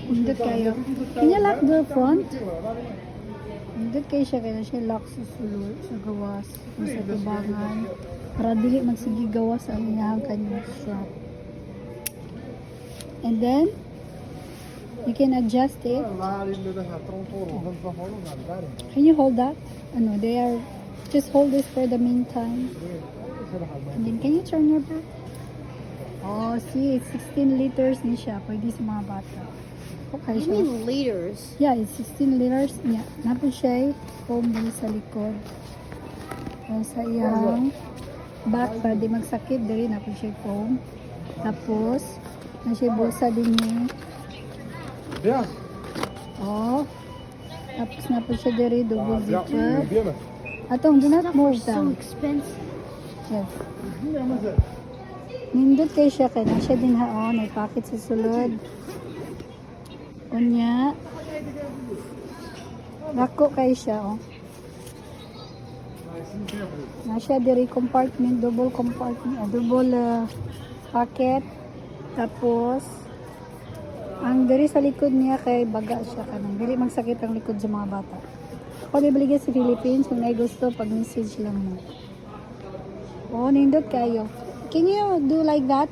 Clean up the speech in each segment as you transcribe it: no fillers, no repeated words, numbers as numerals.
Hindot kayo. Can you lock the front? Hindot kayo siya. Kaya siya lock sa sulod, sa gawas, sa tubangan. Para dili magsigi gawas ang inahang kanyang strap. And then, you can adjust it. Can you hold that? Ano, they are, just hold this for the meantime. And then, can you turn your back? Oh, see, it's 16 liters ni siya. Pwede sa mga bata. Okay, You siya. mean liters? Yeah, it's 16 liters niya. Napon siya, foam din sa likod. Sa iyang back, para di magsakit, dali napon siya foam. Tapos, na siya bulsa din niya. Bien. Oh. Tapos napon siya diri, double Bien. zipper. Bien. Atong, do not Stuff move are so down. expensive. Yes. Nindot kayo siya, kaya na siya din haon, may pocket sa sulod. Unya. Dako kayo siya, oh. Na siya diri compartment, double compartment, double pocket. Tapos, ang diri sa likod niya kay baga siya kanang dili magsakit ang likod sa mga bata. Ako di baligya sa Philippines, kung may gusto, pag-message lang mo. Oh, nindot kayo. Can you do like that,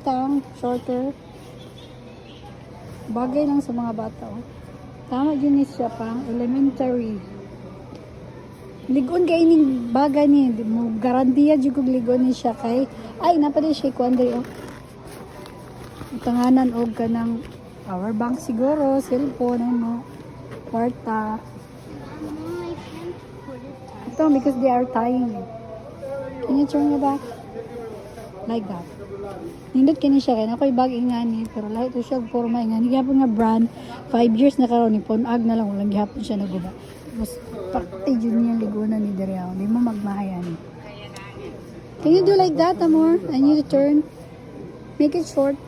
shorter? Bagay lang sa mga bata, oh. Tama din siya pang elementary. Ligon kay ning bagay ni, mo garantiya jud kog ligon ni siya kay ay napali siya kuandre, oh. Tanganan og kanang power bank siguro, cellphone mo, kwarta. Mom, I can't put it. Ito because they are tying it. Can you turn it back? Like that. Nindot kini siya kaya ako'y bag ingani pero lahi to siya forma ingani gyapon nga brand 5 years na karon ni Ponag na lang walang gyapon siya naguba. Mas pakti jud niya ligunan ni diri ako. Di mo magmahayan. Can you do like that, amor? I need to turn. Make it short.